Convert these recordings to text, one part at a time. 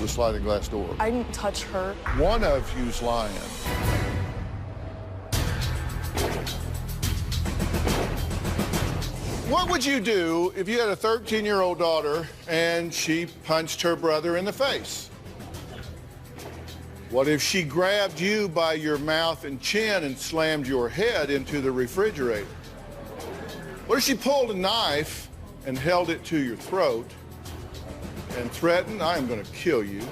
the sliding glass door. I didn't touch her. One of you's lying. What would you do if you had a 13-year-old daughter and she punched her brother in the face? What if she grabbed you by your mouth and chin and slammed your head into the refrigerator? What if she pulled a knife and held it to your throat and threatened, I am going to kill you?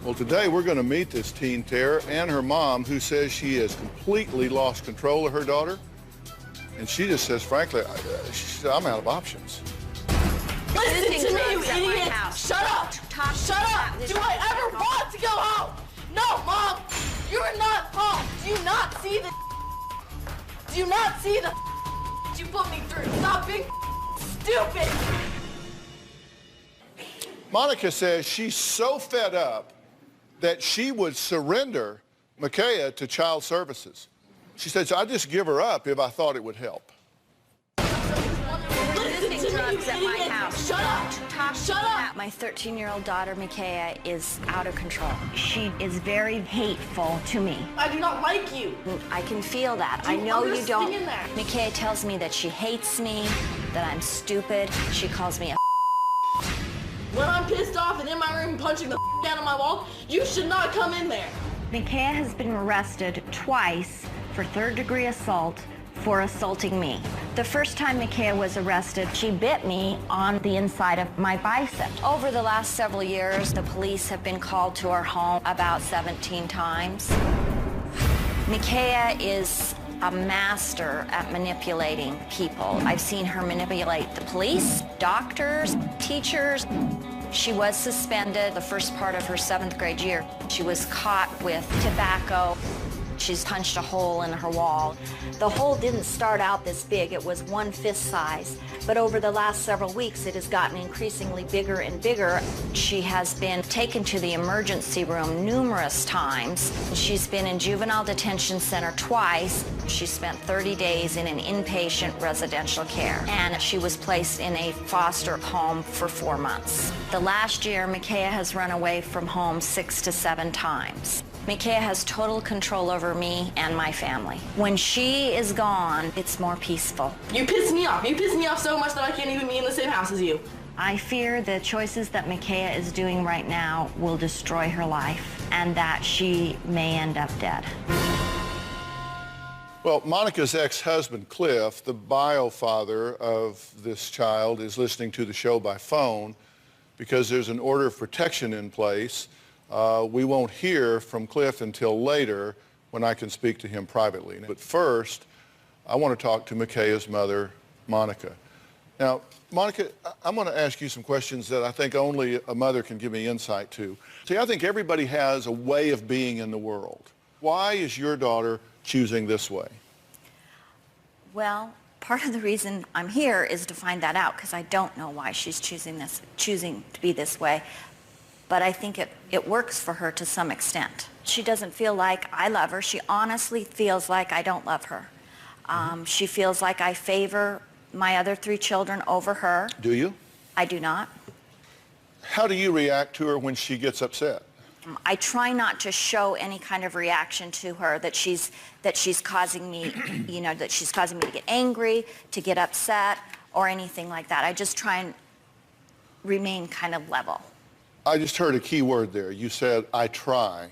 Well, today we're going to meet this teen terror and her mom, who says she has completely lost control of her daughter. And she just says, frankly, I'm out of options. Listen to me, you idiot! Shut up! Shut up! Do I ever want to go home? No, Mom! You're not home! Do you not see the Do you not see the you put me through? Stop being stupid! Monica says she's so fed up that she would surrender Micaiah to child services. She says, I'd just give her up if I thought it would help. Drugs at my house. Shut up! Shut up! My 13-year-old daughter, Micaiah, is out of control. She is very hateful to me. I do not like you. I can feel that. I know you don't. In there. Micaiah tells me that she hates me, that I'm stupid. She calls me a When I'm pissed off and in my room punching the out of my wall, you should not come in there. Micaiah has been arrested twice for third-degree assault for assaulting me. The first time Micaiah was arrested, she bit me on the inside of my bicep. Over the last several years, the police have been called to our home about 17 times. Micaiah is a master at manipulating people. I've seen her manipulate the police, doctors, teachers. She was suspended the first part of her 7th grade year. She was caught with tobacco. She's punched a hole in her wall. The hole didn't start out this big. It was 1 fist size. But over the last several weeks, it has gotten increasingly bigger and bigger. She has been taken to the emergency room numerous times. She's been in juvenile detention center twice. She spent 30 days in an inpatient residential care. And she was placed in a foster home for 4 months. The last year, Micaiah has run away from home 6 to 7 times. Micaiah has total control over me and my family. When she is gone, it's more peaceful. You piss me off. You piss me off so much that I can't even be in the same house as you. I fear the choices that Micaiah is doing right now will destroy her life and that she may end up dead. Well, Monica's ex-husband, Cliff, the bio father of this child, is listening to the show by phone because there's an order of protection in place. We won't hear from Cliff until later when I can speak to him privately. But first, I want to talk to Micaiah's mother, Monica. Now, Monica, I'm going to ask you some questions that I think only a mother can give me insight to. See, I think everybody has a way of being in the world. Why is your daughter choosing this way? Well, part of the reason I'm here is to find that out, because I don't know why she's choosing to be this way. But I think it works for her to some extent. She doesn't feel like I love her. She honestly feels like I don't love her. She feels like I favor my other 3 children over her. Do you? I do not. How do you react to her when she gets upset? I try not to show any kind of reaction to her that she's causing me, that she's causing me to get angry, to get upset, or anything like that. I just try and remain kind of level. I just heard a key word there. You said, I try.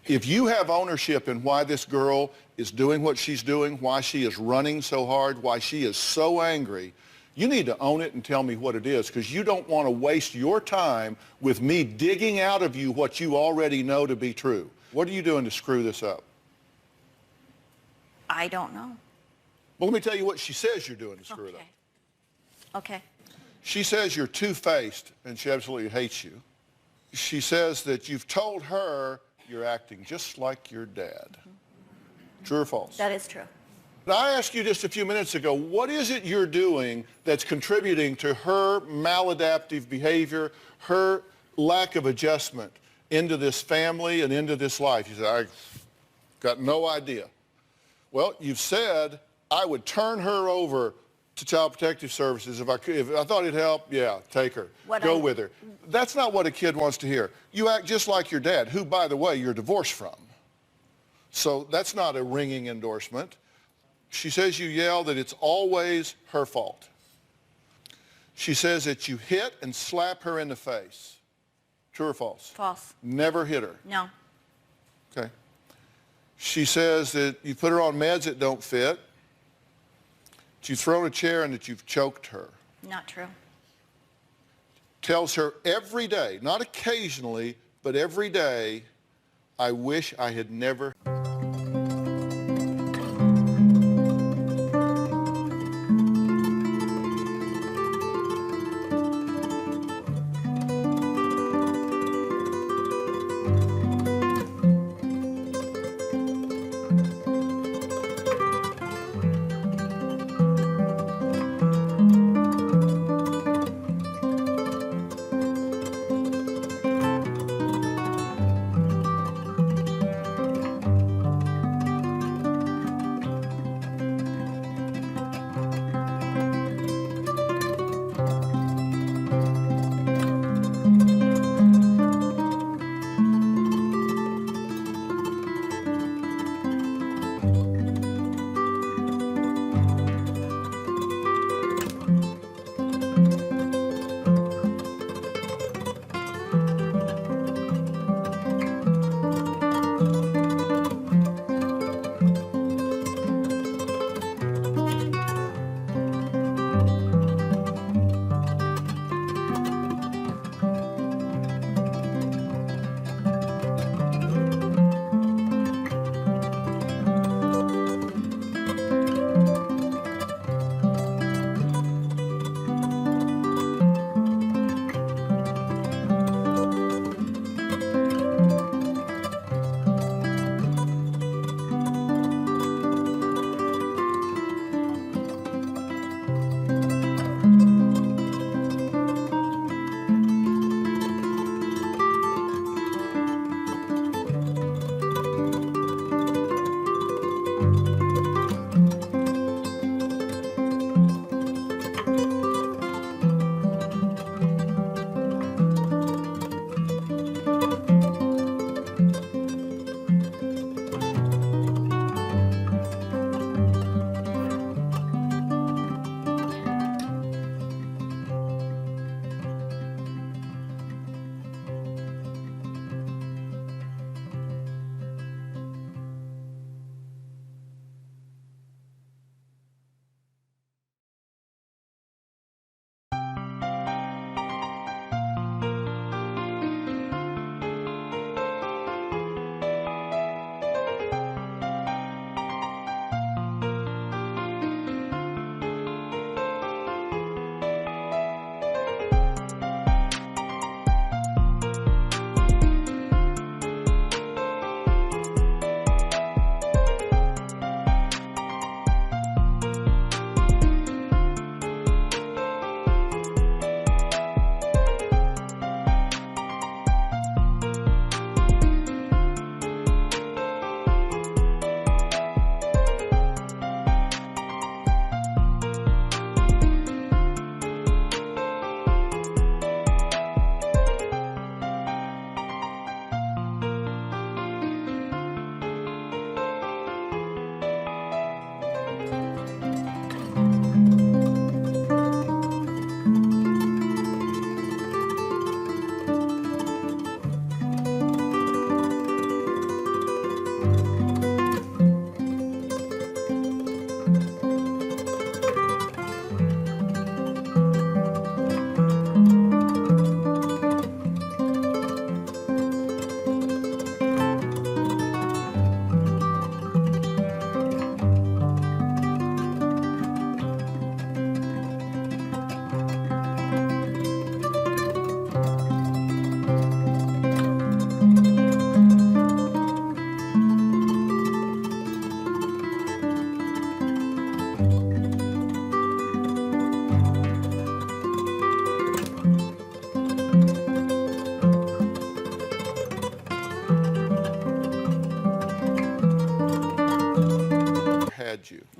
If you have ownership in why this girl is doing what she's doing, why she is running so hard, why she is so angry, you need to own it and tell me what it is, because you don't want to waste your time with me digging out of you what you already know to be true. What are you doing to screw this up? I don't know. Well, let me tell you what she says you're doing to screw it up. Okay. She says you're two-faced, and she absolutely hates you. She says that you've told her you're acting just like your dad. True or false? That is true. I asked you just a few minutes ago, what is it you're doing that's contributing to her maladaptive behavior, her lack of adjustment into this family and into this life? You said, I've got no idea. Well, you've said I would turn her over to Child Protective Services. If I thought it'd help, yeah, take her. Go with her. That's not what a kid wants to hear. You act just like your dad, who, by the way, you're divorced from. So that's not a ringing endorsement. She says you yell that it's always her fault. She says that you hit and slap her in the face. True or false? False. Never hit her? No. Okay. She says that you put her on meds that don't fit, that you've thrown a chair and that you've choked her. Not true. Tells her every day, not occasionally, but every day, I wish I had never.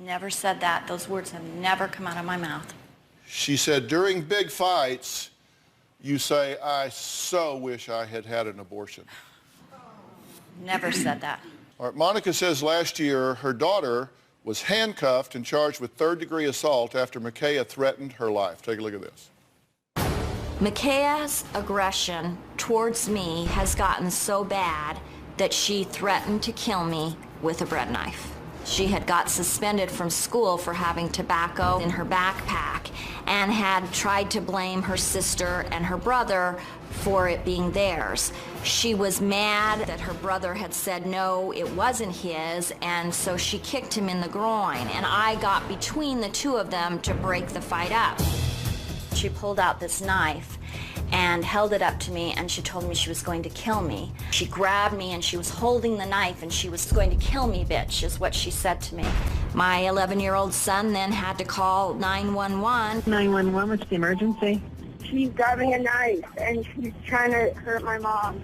Never said that. Those words have never come out of my mouth. She said during big fights, you say, I so wish I had had an abortion. Never said that. All right, Monica says last year her daughter was handcuffed and charged with third-degree assault after Micaiah threatened her life. Take a look at this. Micaiah's aggression towards me has gotten so bad that she threatened to kill me with a bread knife. She had got suspended from school for having tobacco in her backpack and had tried to blame her sister and her brother for it being theirs. She was mad that her brother had said no, it wasn't his, and so she kicked him in the groin, and I got between the two of them to break the fight up. She pulled out this knife and held it up to me, and she told me she was going to kill me. She grabbed me and she was holding the knife and she was going to kill me, bitch, is what she said to me. My 11-year-old son then had to call 911. 911, what's the emergency? She's grabbing a knife and she's trying to hurt my mom.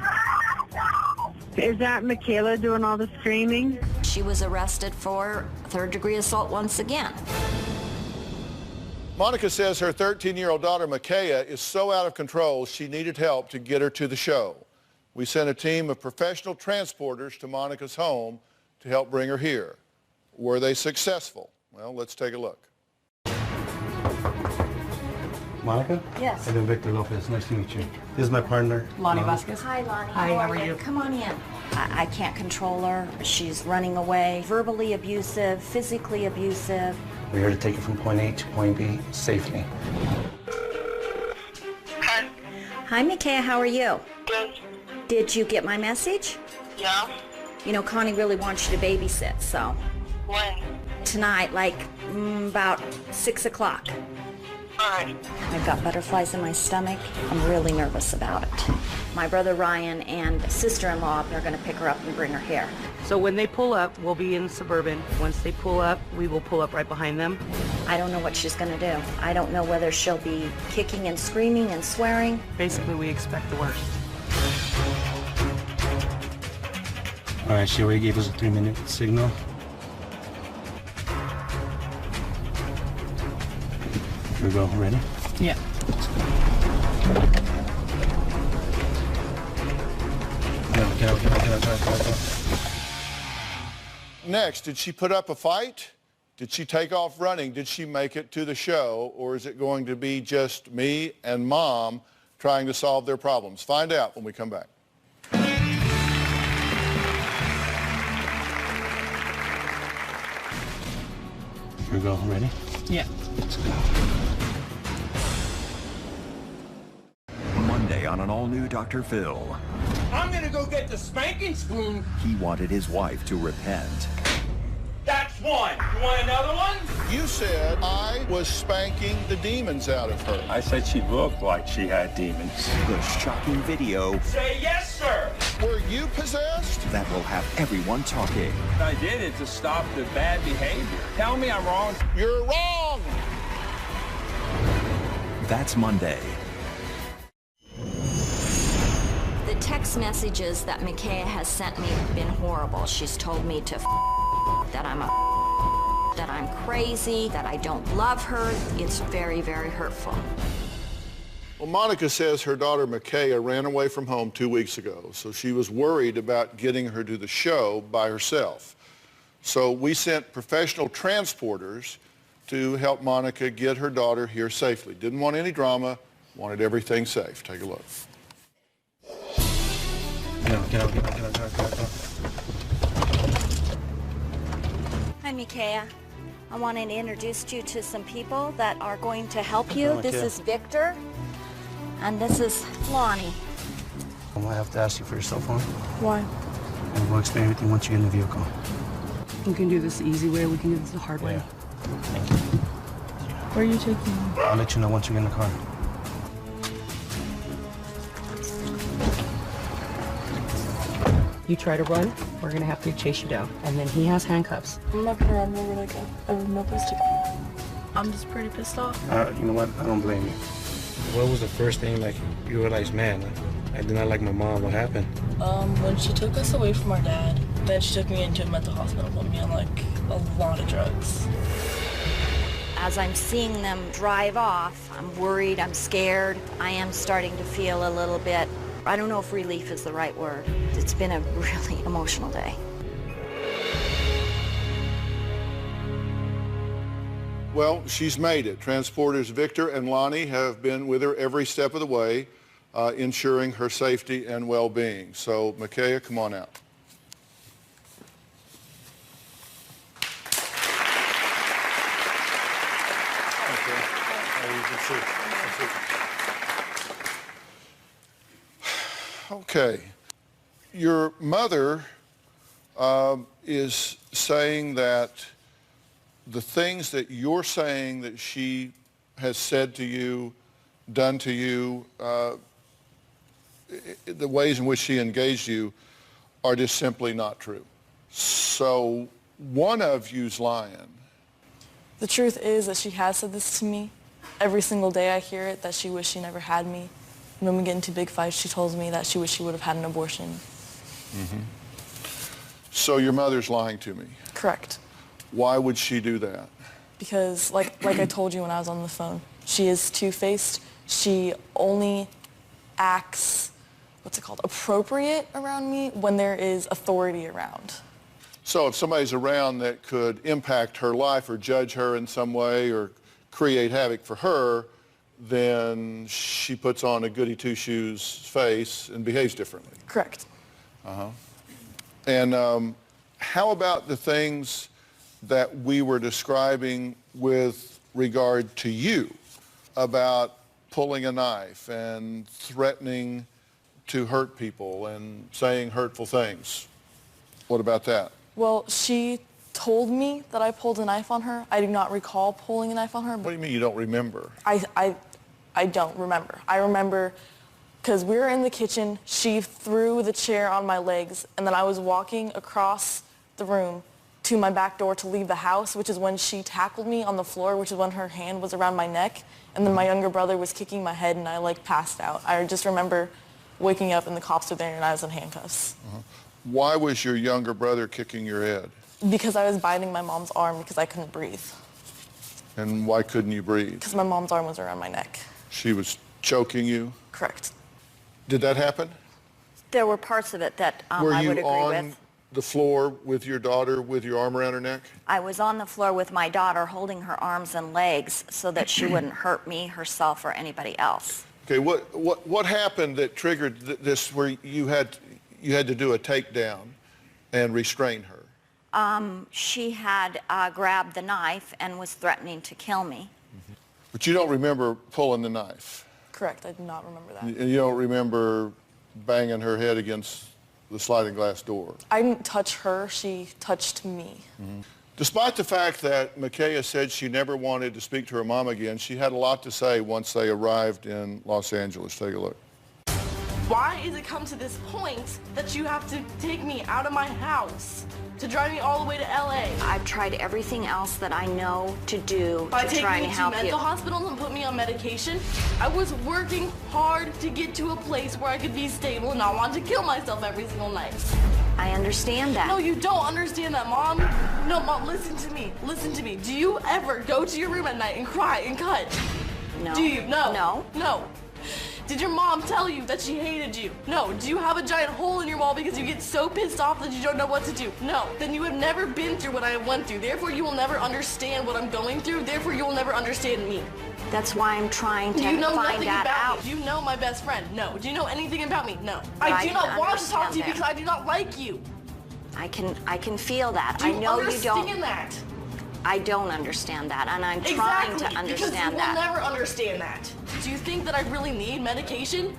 Is that Michaela doing all the screaming? She was arrested for third-degree assault once again. Monica says her 13-year-old daughter, Micaiah, is so out of control she needed help to get her to the show. We sent a team of professional transporters to Monica's home to help bring her here. Were they successful? Well, let's take a look. Monica? Yes. I'm Victor Lopez. Nice to meet you. This is my partner, Lonnie Vasquez. Hi, Lonnie. Hi, how are you? Come on in. I can't control her. She's running away. Verbally abusive, physically abusive. We're here to take you from point A to point B safely. Hi. Hi, Micaiah. How are you? Good. Did you get my message? Yeah? You know, Connie really wants you to babysit, so When? tonight, like about 6 o'clock. Alright. I've got butterflies in my stomach. I'm really nervous about it. My brother Ryan and sister-in-law are going to pick her up and bring her here. So when they pull up, we'll be in Suburban. Once they pull up, we will pull up right behind them. I don't know what she's going to do. I don't know whether she'll be kicking and screaming and swearing. Basically, we expect the worst. All right, she already gave us a 3-minute signal. Here we go. Ready? Yeah. Get out. Next, did she put up a fight? Did she take off running? Did she make it to the show? Or is it going to be just me and Mom trying to solve their problems? Find out when we come back. Here we go. Ready? Yeah. Let's go. Monday on an all-new Dr. Phil. I'm gonna go get the spanking spoon. He wanted his wife to repent. That's one. You want another one? You said I was spanking the demons out of her. I said she looked like she had demons. The shocking video Say yes, sir. Were you possessed? that will have everyone talking. I did it to stop the bad behavior. Tell me I'm wrong. You're wrong! That's Monday. The text messages that Micaiah has sent me have been horrible. She's told me to that I'm that I'm crazy, that I don't love her. It's very, very hurtful. Well, Monica says her daughter Micaiah ran away from home 2 weeks ago, so she was worried about getting her to the show by herself. So we sent professional transporters to help Monica get her daughter here safely. Didn't want any drama, wanted everything safe. Take a look. Get out. Hi, Micaiah. I wanted to introduce you to some people that are going to help you. This is Victor, and this is Lonnie. I'm gonna have to ask you for your cell phone, Why? and we'll explain everything once you get in the vehicle. We can do this the easy way. We can do this the hard way. Yeah. Where are you taking me? I'll let you know once you get in the car. You try to run, we're gonna have to chase you down. And then he has handcuffs. I'm not gonna run. We're gonna go. I have no place to go. I'm just pretty pissed off. You know what? I don't blame you. What was the first thing you realized, man, I did not like my mom. What happened? When she took us away from our dad, then she took me into a mental hospital and put me on like a lot of drugs. As I'm seeing them drive off, I'm worried, I'm scared. I am starting to feel a little bit, I don't know if relief is the right word. It's been a really emotional day. Well, she's made it. Transporters Victor and Lonnie have been with her every step of the way, ensuring her safety and well-being. So, Makaya, come on out. Okay. Your mother is saying that the things that you're saying that she has said to you, done to you, the ways in which she engaged you are just simply not true. So one of you's lying. The truth is that she has said this to me. Every single day I hear it, that she wished she never had me. And when we get into big fights, she tells me that she wished she would have had an abortion. Mm-hmm. So your mother's lying to me? Correct. Why would she do that? Because, like I told you when I was on the phone, she is two-faced. She only acts, appropriate around me when there is authority around. So if somebody's around that could impact her life or judge her in some way or create havoc for her, then she puts on a goody two-shoes face and behaves differently. Correct. Uh-huh. And how about the things that we were describing with regard to you about pulling a knife and threatening to hurt people and saying hurtful things? What about that? Well, she told me that I pulled a knife on her. I do not recall pulling a knife on her. What do you mean you don't remember? I don't remember. I remember because we were in the kitchen, she threw the chair on my legs, and then I was walking across the room to my back door to leave the house, which is when she tackled me on the floor, which is when her hand was around my neck, and then my younger brother was kicking my head, and I passed out. I just remember waking up and the cops were there and I was in handcuffs. Uh-huh. Why was your younger brother kicking your head? Because I was biting my mom's arm because I couldn't breathe. And why couldn't you breathe? Because my mom's arm was around my neck. She was choking you? Correct. Did that happen? There were parts of it that I would agree with. Were you on the floor with your daughter with your arm around her neck? I was on the floor with my daughter holding her arms and legs so that she wouldn't hurt me, herself, or anybody else. Okay, what happened that triggered this where you had to do a takedown and restrain her? She had grabbed the knife and was threatening to kill me. Mm-hmm. But you don't remember pulling the knife? Correct, I do not remember that. And you don't remember banging her head against the sliding glass door? I didn't touch her, she touched me. Mm-hmm. Despite the fact that Makaya said she never wanted to speak to her mom again, she had a lot to say once they arrived in Los Angeles. Take a look. Why is it come to this point that you have to take me out of my house to drive me all the way to LA? I've tried everything else that I know to do to try and help you. By taking me to mental hospitals and put me on medication, I was working hard to get to a place where I could be stable and not want to kill myself every single night. I understand that. No, you don't understand that, Mom. No, Mom, listen to me. Listen to me. Do you ever go to your room at night and cry and cut? No. Do you? No. No. No. Did your mom tell you that she hated you? No. Do you have a giant hole in your wall because you get so pissed off that you don't know what to do? No. Then you have never been through what I went through. Therefore, you will never understand what I'm going through. Therefore, you will never understand me. That's why I'm trying to find that out. Do you know my best friend? No. Do you know anything about me? No. I do not want to talk to you because I do not like you. I can feel that. I know you don't. Do you understand that? I don't understand that, and I'm trying to understand because you that. will never understand that. Do you think that I really need medication?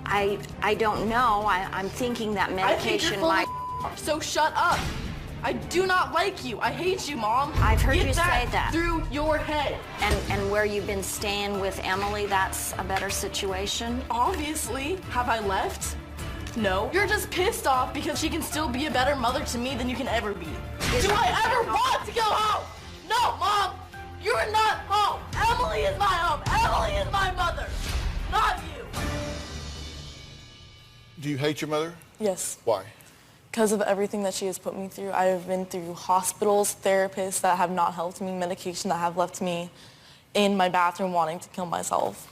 I don't know. I'm thinking that medication might... So shut up. I do not like you. I hate you, Mom. I've heard you say that. Through your head. And where you've been staying with Emily, that's a better situation? Obviously. Have I left? No. You're just pissed off because she can still be a better mother to me than you can ever be. Do I ever want to go home? No, Mom. You're not home. Emily is my home. Emily is my mother. Not you. Do you hate your mother? Yes. Why? Because of everything that she has put me through. I have been through hospitals, therapists that have not helped me, medication that have left me in my bathroom wanting to kill myself.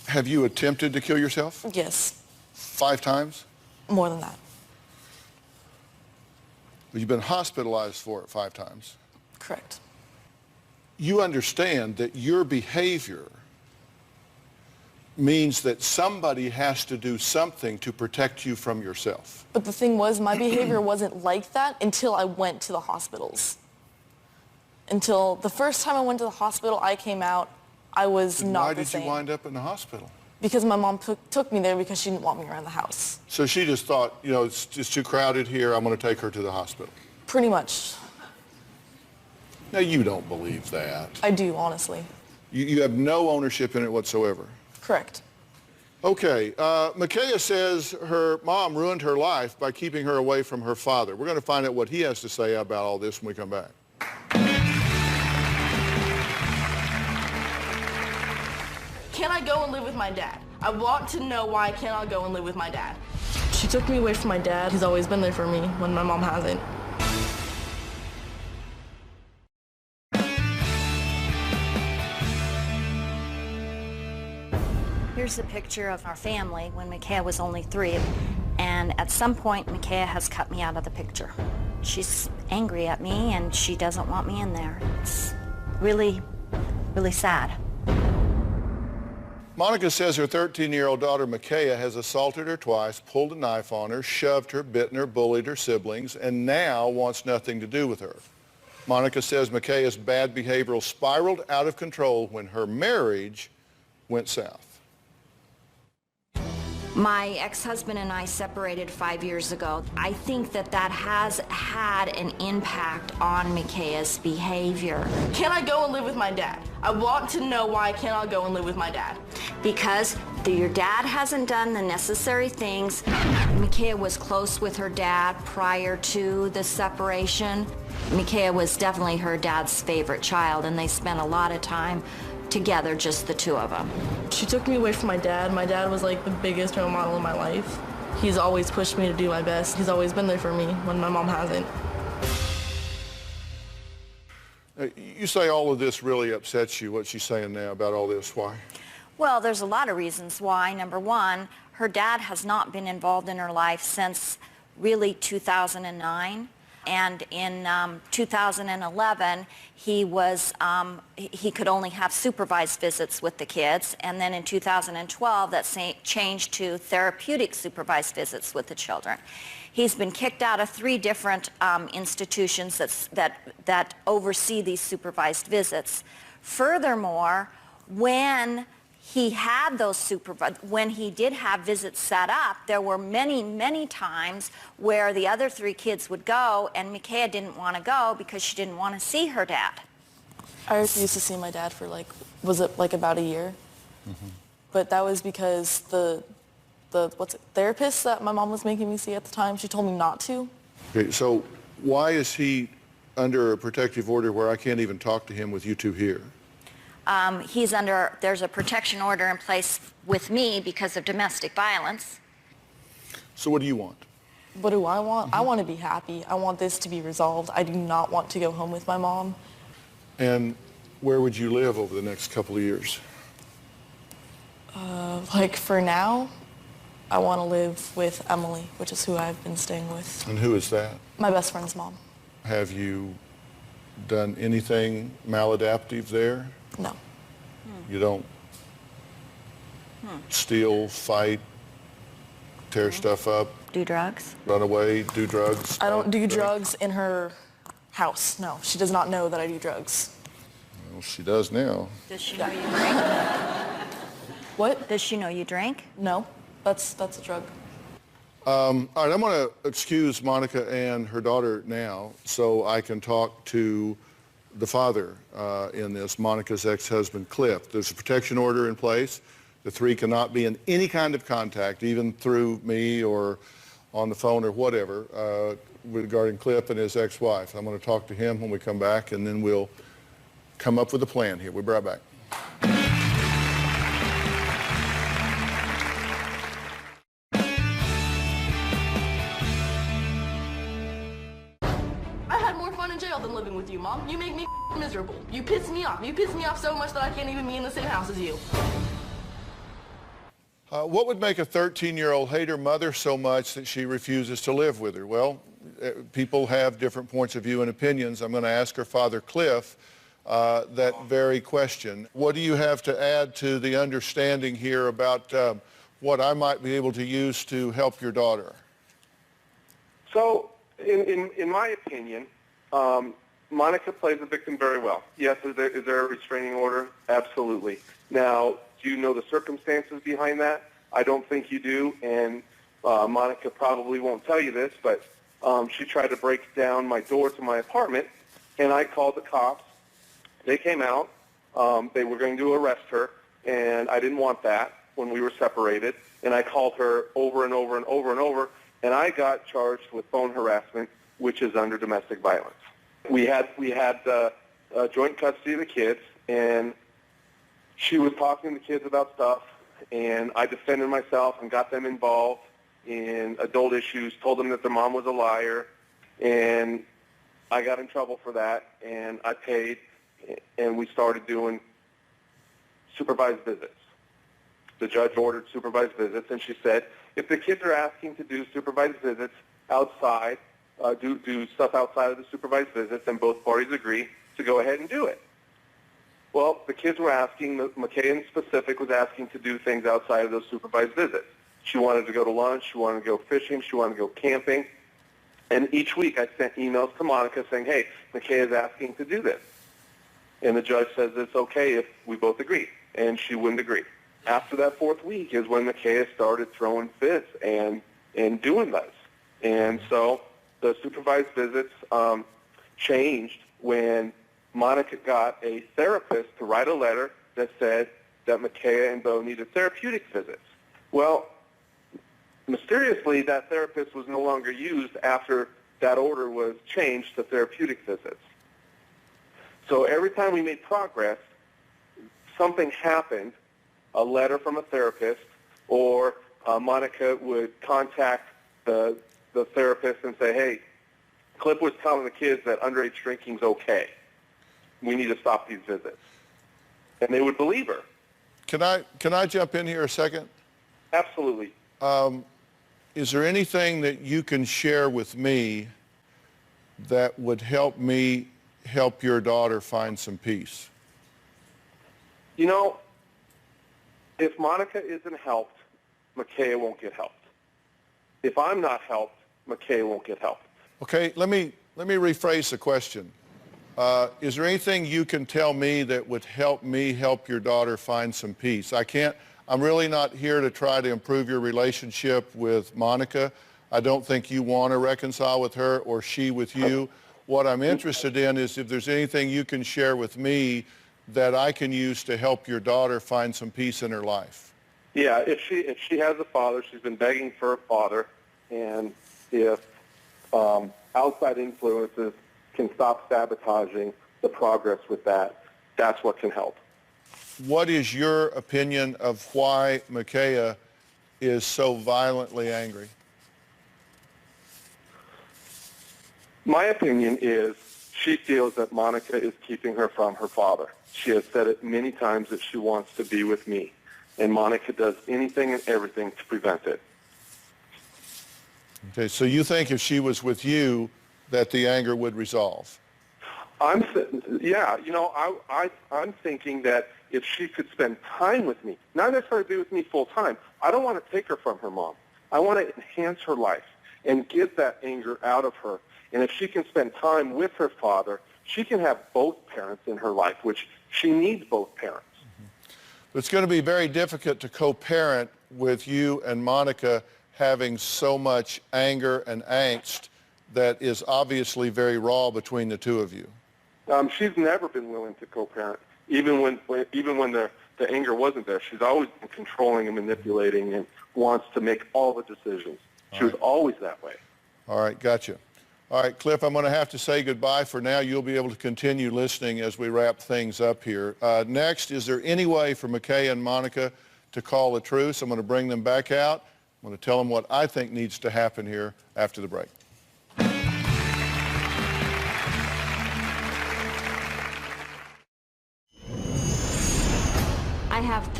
Have you attempted to kill yourself? Yes. 5 times? More than that. You've been hospitalized for it 5 times. Correct. You understand that your behavior means that somebody has to do something to protect you from yourself. But the thing was, my behavior wasn't like that until I went to the hospitals. Until the first time I went to the hospital, I came out, I was not the same. Why did you wind up in the hospital? Because my mom took me there because she didn't want me around the house. So she just thought, you know, it's just too crowded here, I'm going to take her to the hospital. Pretty much. Now, you don't believe that. I do, honestly. You have no ownership in it whatsoever. Correct. Okay, Micaiah says her mom ruined her life by keeping her away from her father. We're going to find out what he has to say about all this when we come back. Can I go and live with my dad? I want to know why I cannot go and live with my dad. She took me away from my dad. He's always been there for me when my mom hasn't. Here's a picture of our family when Micaiah was only 3, and at some point Micaiah has cut me out of the picture. She's angry at me and she doesn't want me in there. It's really, really sad. Monica says her 13-year-old daughter Micaiah has assaulted her twice, pulled a knife on her, shoved her, bitten her, bullied her siblings, and now wants nothing to do with her. Monica says Micaiah's bad behavior spiraled out of control when her marriage went south. My ex-husband and I separated 5 years ago. I think that that has had an impact on Micaiah's behavior. Can I go and live with my dad? I want to know why I cannot go and live with my dad. Because your dad hasn't done the necessary things. Micaiah was close with her dad prior to the separation. Micaiah was definitely her dad's favorite child, and they spent a lot of time together, just the two of them. She took me away from my dad. My dad was like the biggest role model in my life. He's always pushed me to do my best. He's always been there for me when my mom hasn't. You say all of this really upsets you, what she's saying now about all this. Why? Well, there's a lot of reasons why. Number one, her dad has not been involved in her life since really 2009. And in 2011, he could only have supervised visits with the kids. And then in 2012, that changed to therapeutic supervised visits with the children. He's been kicked out of 3 different institutions that oversee these supervised visits. Furthermore, when he had when he did have visits set up, there were many, many times where the other 3 kids would go and Micaiah didn't want to go because she didn't want to see her dad. I refused to see my dad for about a year. Mm-hmm. But that was because the therapist that my mom was making me see at the time, she told me not to. Okay, so why is he under a protective order where I can't even talk to him with you two here? There's a protection order in place with me because of domestic violence. So what do you want? What do I want? Mm-hmm. I want to be happy. I want this to be resolved. I do not want to go home with my mom. And where would you live over the next couple of years? For now, I want to live with Emily, which is who I've been staying with. And who is that? My best friend's mom. Have you done anything maladaptive there? No. You don't steal, fight, tear stuff up? Do drugs? Run away, do drugs? I don't do drugs in her house, no. She does not know that I do drugs. Well, she does now. Does she know you drink? What? Does she know you drink? No, that's a drug. All right, I'm going to excuse Monica and her daughter now so I can talk to the father in this, Monica's ex-husband, Cliff. There's a protection order in place. The 3 cannot be in any kind of contact, even through me or on the phone or whatever, regarding Cliff and his ex-wife. I'm going to talk to him when we come back, and then we'll come up with a plan here. We'll be right back. than living with you, Mom. You make me miserable. You piss me off. You piss me off so much that I can't even be in the same house as you. What would make a 13-year-old hate her mother so much that she refuses to live with her? Well, people have different points of view and opinions. I'm going to ask her father, Cliff, that very question. What do you have to add to the understanding here about what I might be able to use to help your daughter? So, in my opinion, Monica plays the victim very well. Yes, is there a restraining order? Absolutely. Now, do you know the circumstances behind that? I don't think you do, and Monica probably won't tell you this, but she tried to break down my door to my apartment, and I called the cops. They came out. They were going to arrest her, and I didn't want that when we were separated, and I called her over and over and over and over, and I got charged with phone harassment, which is under domestic violence. We had joint custody of the kids, and she was talking to the kids about stuff, and I defended myself and got them involved in adult issues, told them that their mom was a liar, and I got in trouble for that, and I paid, and we started doing supervised visits. The judge ordered supervised visits, and she said, if the kids are asking to do supervised visits outside, do stuff outside of the supervised visits, and both parties agree to go ahead and do it. Well, the kids were asking, McKay in specific was asking to do things outside of those supervised visits. She wanted to go to lunch, she wanted to go fishing, she wanted to go camping. And each week I sent emails to Monica saying, hey, McKay is asking to do this. And the judge says it's okay if we both agree. And she wouldn't agree. After that fourth week is when McKay started throwing fits and doing this. And so the supervised visits changed when Monica got a therapist to write a letter that said that McKay and Bo needed therapeutic visits. Well, mysteriously, that therapist was no longer used after that order was changed to therapeutic visits. So every time we made progress, something happened, a letter from a therapist, or Monica would contact the therapist and say, hey, Cliff was telling the kids that underage drinking is okay. We need to stop these visits. And they would believe her. Can I jump in here a second? Absolutely. Is there anything that you can share with me that would help me help your daughter find some peace? You know, if Monica isn't helped, McKay won't get helped. If I'm not helped, McKay won't get helped. Okay, let me rephrase the question. Is there anything you can tell me that would help me help your daughter find some peace? I'm really not here to try to improve your relationship with Monica. I don't think you want to reconcile with her or she with you. What I'm interested in is if there's anything you can share with me that I can use to help your daughter find some peace in her life. Yeah, if she has a father, she's been begging for a father, and if outside influences can stop sabotaging the progress with that, that's what can help. What is your opinion of why Micaiah is so violently angry? My opinion is she feels that Monica is keeping her from her father. She has said it many times that she wants to be with me, and Monica does anything and everything to prevent it. Okay, so you think if she was with you that the anger would resolve? I'm thinking that if she could spend time with me, not necessarily be with me full time, I don't want to take her from her mom. I want to enhance her life and get that anger out of her. And if she can spend time with her father, she can have both parents in her life, which she needs both parents. Mm-hmm. It's going to be very difficult to co-parent with you and Monica having so much anger and angst that is obviously very raw between the two of you. She's never been willing to co-parent, even when the anger wasn't there. She's always been controlling and manipulating and wants to make all the decisions. She was always that way. All right, gotcha. All right, Cliff, I'm going to have to say goodbye for now. You'll be able to continue listening as we wrap things up here. Next, is there any way for McKay and Monica to call a truce? I'm going to bring them back out. I'm going to tell them what I think needs to happen here after the break.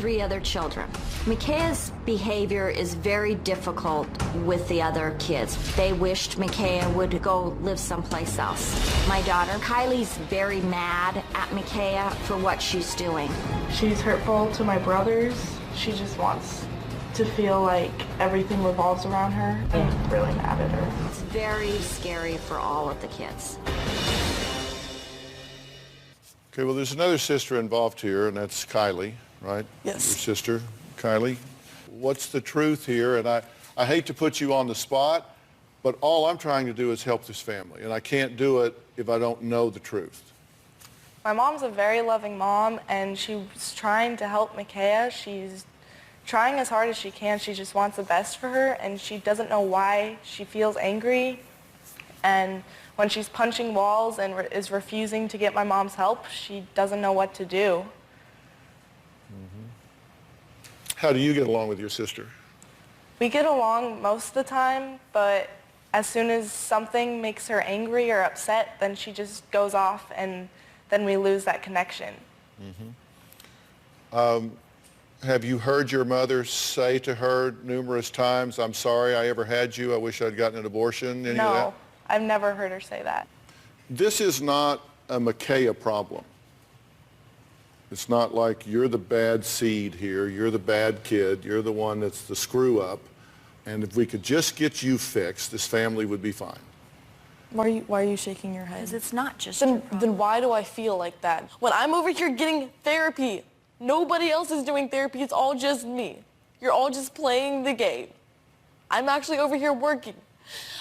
3 other children. Micaiah's behavior is very difficult with the other kids. They wished Micaiah would go live someplace else. My daughter, Kylie's very mad at Micaiah for what she's doing. She's hurtful to my brothers. She just wants to feel like everything revolves around her. I'm really mad at her. It's very scary for all of the kids. Okay, well, there's another sister involved here, and that's Kylie, right? Yes. Your sister, Kylie. What's the truth here? And I hate to put you on the spot, but all I'm trying to do is help this family, and I can't do it if I don't know the truth. My mom's a very loving mom, and she's trying to help Micaiah. She's trying as hard as she can. She just wants the best for her, and she doesn't know why she feels angry. And when she's punching walls and is refusing to get my mom's help, she doesn't know what to do. How do you get along with your sister? We get along most of the time, but as soon as something makes her angry or upset, then she just goes off, and then we lose that connection. Have you heard your mother say to her numerous times, "I'm sorry I ever had you, I wish I'd gotten an abortion," any of that? No, I've never heard her say that. This is not a Micaiah problem. It's not like you're the bad seed here, you're the bad kid, you're the one that's the screw up, and if we could just get you fixed, this family would be fine. Why are you shaking your head? Because it's not just Then why do I feel like that? When I'm over here getting therapy, nobody else is doing therapy, it's all just me. You're all just playing the game. I'm actually over here working.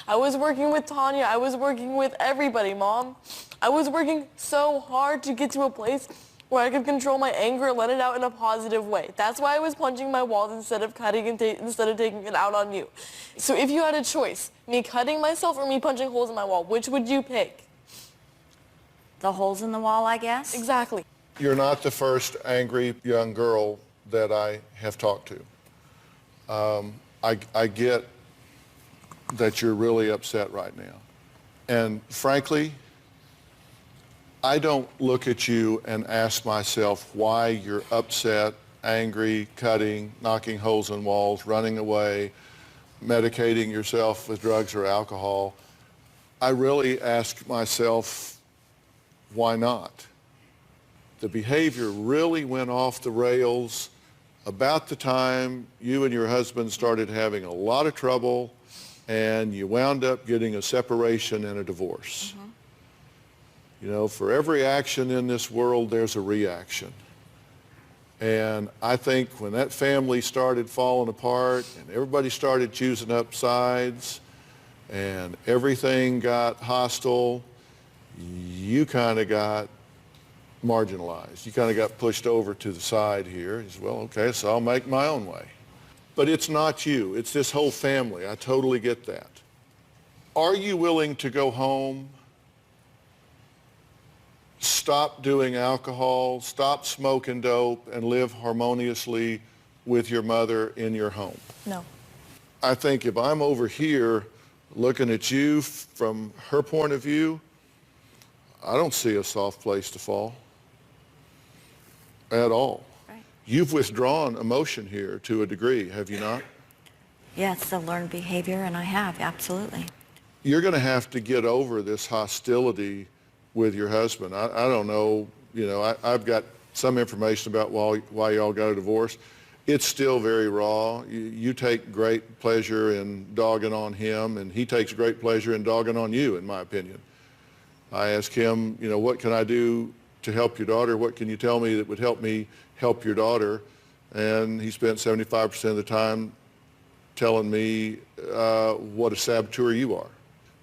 I was working with Tanya, I was working with everybody, Mom. I was working so hard to get to a place where I could control my anger and let it out in a positive way. That's why I was punching my walls instead of cutting and instead of taking it out on you. So if you had a choice, me cutting myself or me punching holes in my wall, which would you pick? the holes in the wall, I guess. Exactly. You're not the first angry young girl that I have talked to. I get that you're really upset right now. And frankly, I don't look at you and ask myself why you're upset, angry, cutting, knocking holes in walls, running away, medicating yourself with drugs or alcohol. I really ask myself, why not? The behavior really went off the rails about the time you and your husband started having a lot of trouble and you wound up getting a separation and a divorce. Mm-hmm. You know, for every action in this world, there's a reaction. And I think when that family started falling apart and everybody started choosing up sides and everything got hostile, you kind of got marginalized. You kind of got pushed over to the side here. You said, well, okay, so I'll make my own way. But it's not you. It's this whole family. I totally get that. Are you willing to go home, stop doing alcohol, stop smoking dope, and live harmoniously with your mother in your home? No. I think if I'm over here looking at you from her point of view, I don't see a soft place to fall at all. Right. You've withdrawn emotion here to a degree, have you not? Yeah, it's the learned behavior, and I have, absolutely. You're going to have to get over this hostility with your husband. I don't know, you know, I've got some information about why y'all got a divorce. It's still very raw. You take great pleasure in dogging on him, and he takes great pleasure in dogging on you, in my opinion. I asked him, you know, what can I do to help your daughter? What can you tell me that would help me help your daughter? And he spent 75% of the time telling me what a saboteur you are.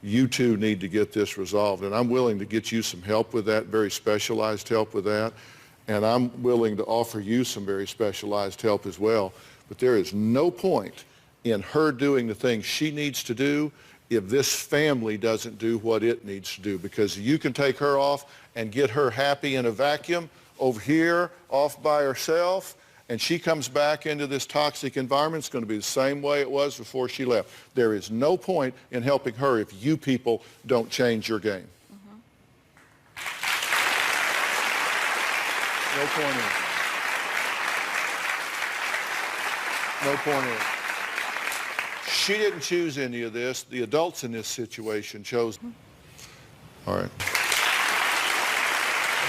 You two need to get this resolved, and I'm willing to get you some help with that, very specialized help with that, and I'm willing to offer you some very specialized help as well. But there is no point in her doing the things she needs to do if this family doesn't do what it needs to do, because you can take her off and get her happy in a vacuum over here, off by herself, and she comes back into this toxic environment. It's going to be the same way it was before she left. There is no point in helping her if you people don't change your game. Mm-hmm. No point No point in it. She didn't choose any of this. The adults in this situation chose. All right.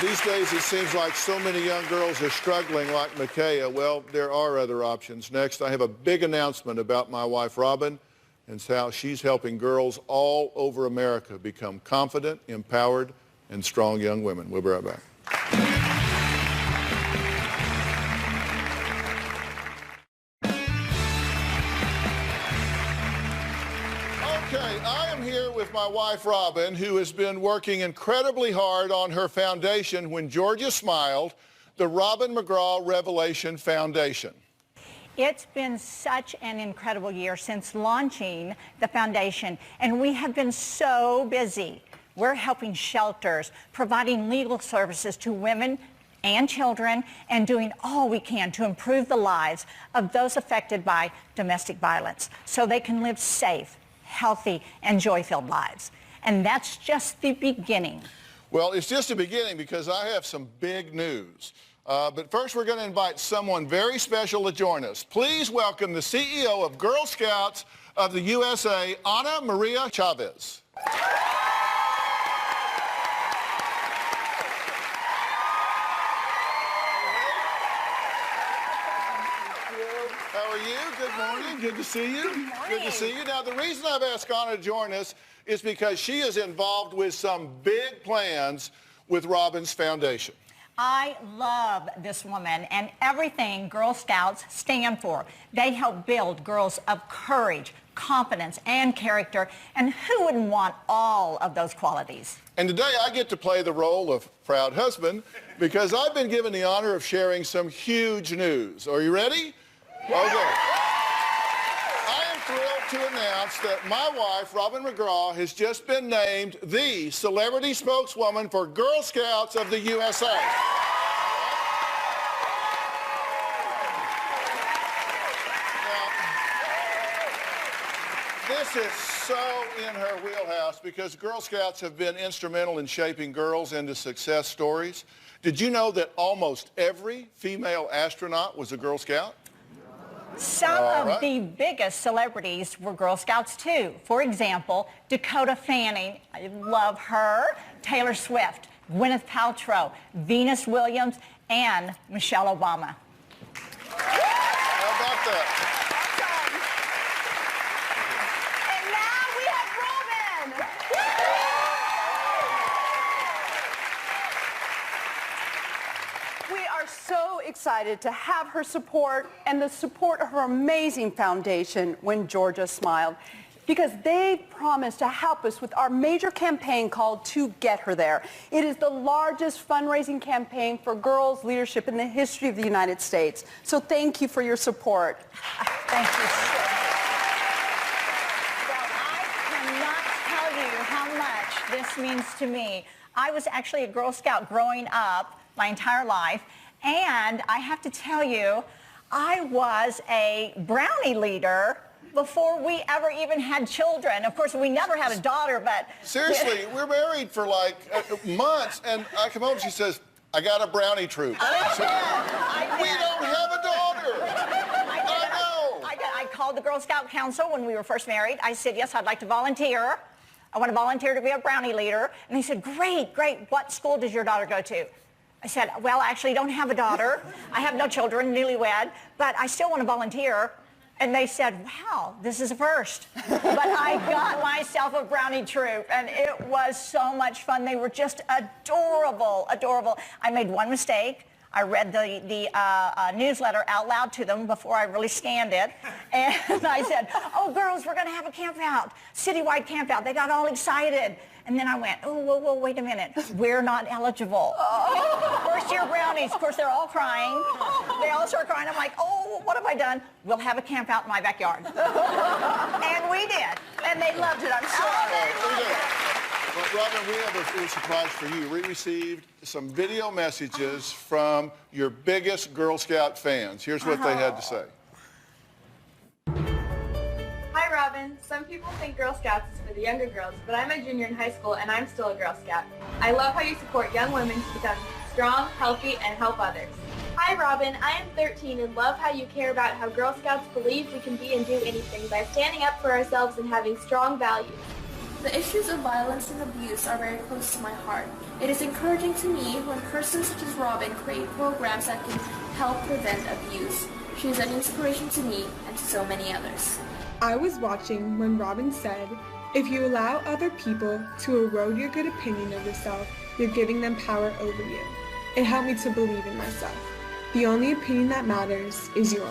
These days, it seems like so many young girls are struggling like Micaiah. Well, there are other options. Next, I have a big announcement about my wife, Robin, and how she's helping girls all over America become confident, empowered, and strong young women. We'll be right back. Okay, I am here with my wife, Robin, who has been working incredibly hard on her foundation, When Georgia Smiled, the Robin McGraw Revelation Foundation. It's been such an incredible year since launching the foundation, and we have been so busy. We're helping shelters, providing legal services to women and children, and doing all we can to improve the lives of those affected by domestic violence so they can live safe, healthy, and joy-filled lives. And that's just the beginning. Well, it's just the beginning because I have some big news. But first, we're going to invite someone very special to join us. Please welcome the CEO of Girl Scouts of the USA, Ana Maria Chavez. How are you? Good morning. Good to see you. Good morning. Good to see you. Now, the reason I've asked Ana to join us is because she is involved with some big plans with Robin's Foundation. I love this woman and everything Girl Scouts stand for. They help build girls of courage, confidence, and character, and who wouldn't want all of those qualities? And today I get to play the role of proud husband because I've been given the honor of sharing some huge news. Are you ready? Okay. I am thrilled to announce that my wife, Robin McGraw, has just been named the celebrity spokeswoman for Girl Scouts of the USA. Now, this is so in her wheelhouse because Girl Scouts have been instrumental in shaping girls into success stories. Did you know that almost every female astronaut was a Girl Scout? Some of the biggest celebrities were Girl Scouts, too. For example, Dakota Fanning, I love her, Taylor Swift, Gwyneth Paltrow, Venus Williams, and Michelle Obama. How about that? And now we have Robin. We are so excited to have her support and the support of her amazing foundation, When Georgia Smiled, because they promised to help us with our major campaign called To Get Her There. It is the largest fundraising campaign for girls' leadership in the history of the United States. So thank you for your support. Thank you so much. Well, I cannot tell you how much this means to me. I was actually a Girl Scout growing up my entire life, and I have to tell you, I was a brownie leader before we ever even had children. Of course, we never had a daughter, but... Seriously, we're married for like months, and I come home and she says, I got a brownie troop. We don't have a daughter. I called the Girl Scout Council when we were first married. I said, yes, I'd like to volunteer. I want to volunteer to be a brownie leader. And they said, great, great. What school does your daughter go to? I said, well, I actually don't have a daughter. I have no children, newlywed, but I still want to volunteer. And they said, wow, this is a first. But I got myself a brownie troop, and it was so much fun. They were just adorable, adorable. I made one mistake. I read the newsletter out loud to them before I really scanned it. And I said, oh, girls, we're going to have a camp out, citywide camp out. They got all excited. And then I went, oh, whoa, wait a minute. We're not eligible. First year brownies. Of course, they're all crying. They all start crying. I'm like, oh, what have I done? We'll have a camp out in my backyard. And we did. And they loved it. I'm sure. Well, Robin, we have a little surprise for you. We received some video messages from your biggest Girl Scout fans. Here's what they had to say. Hi, Robin. Some people think Girl Scouts is for the younger girls, but I'm a junior in high school and I'm still a Girl Scout. I love how you support young women to become strong, healthy, and help others. Hi Robin, I am 13 and love how you care about how Girl Scouts believe we can be and do anything by standing up for ourselves and having strong values. The issues of violence and abuse are very close to my heart. It is encouraging to me when persons such as Robin create programs that can help prevent abuse. She is an inspiration to me and to so many others. I was watching when Robin said, "If you allow other people to erode your good opinion of yourself, you're giving them power over you." It helped me to believe in myself. The only opinion that matters is yours.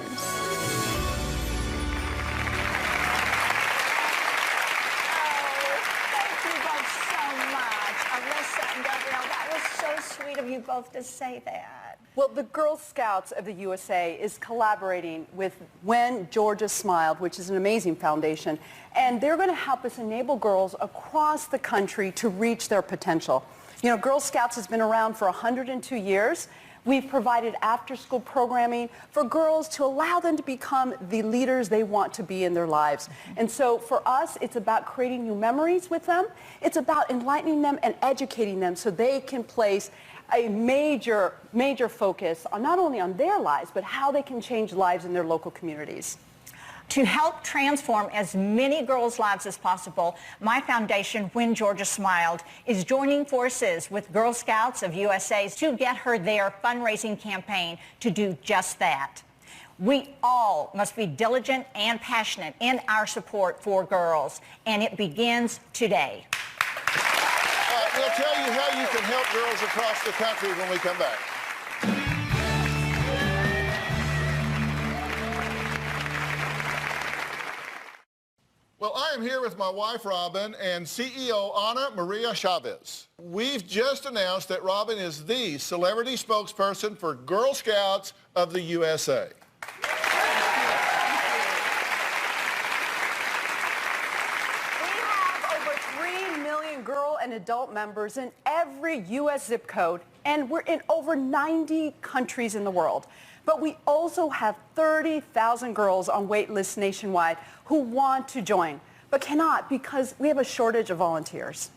Sweet of you both to say that. Well, the Girl Scouts of the USA is collaborating with When Georgia Smiled, which is an amazing foundation, and they're going to help us enable girls across the country to reach their potential. You know, Girl Scouts has been around for 102 years. We've provided after-school programming for girls to allow them to become the leaders they want to be in their lives. And so for us, it's about creating new memories with them. It's about enlightening them and educating them so they can place a major focus on not only on their lives, but how they can change lives in their local communities. To help transform as many girls' lives as possible, my foundation, When Georgia Smiled, is joining forces with Girl Scouts of USA to get her their fundraising campaign to do just that. We all must be diligent and passionate in our support for girls, and it begins today. We'll tell you how you can help girls across the country when we come back. Well, I am here with my wife, Robin, and CEO Ana Maria Chavez. We've just announced that Robin is the celebrity spokesperson for Girl Scouts of the USA. Girl and adult members in every U.S. zip code, and we're in over 90 countries in the world. But we also have 30,000 girls on wait lists nationwide who want to join, but cannot because we have a shortage of volunteers.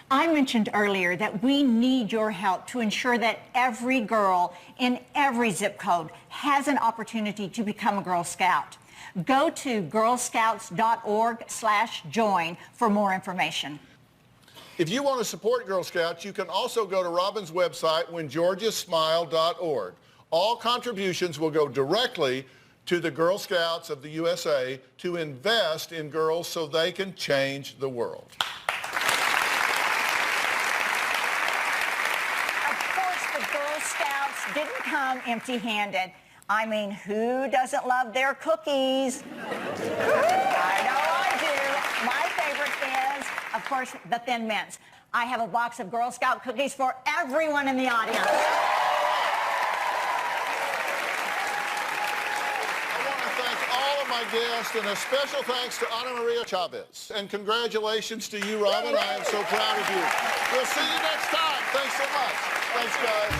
I mentioned earlier that we need your help to ensure that every girl in every zip code has an opportunity to become a Girl Scout. Go to girlscouts.org/join for more information. If you want to support Girl Scouts, you can also go to Robin's website, whengeorgiasmile.org. All contributions will go directly to the Girl Scouts of the USA to invest in girls so they can change the world. Of course, the Girl Scouts didn't come empty-handed. I mean, who doesn't love their cookies? I know I do. My favorite is, of course, the Thin Mints. I have a box of Girl Scout cookies for everyone in the audience. I want to thank all of my guests, and a special thanks to Ana Maria Chavez. And congratulations to you, Robin. I am so proud of you. We'll see you next time. Thanks so much. Thanks, guys.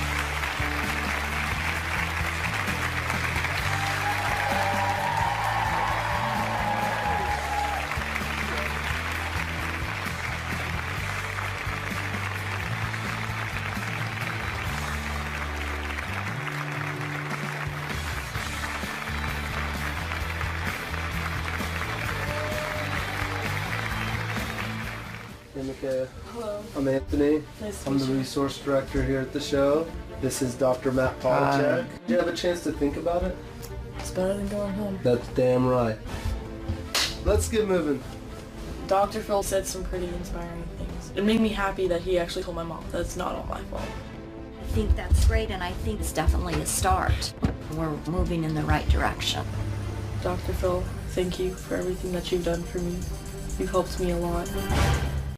Hey, Micaiah. Hello. I'm Anthony. Nice to I'm meet the you. resource director here at the show. This is Dr. Matt Polachek. Did you have a chance to think about it? It's better than going home. That's damn right. Let's get moving. Dr. Phil said some pretty inspiring things. It made me happy that he actually told my mom that it's not all my fault. I think that's great, and I think it's definitely a start. We're moving in the right direction. Dr. Phil, thank you for everything that you've done for me. You've helped me a lot.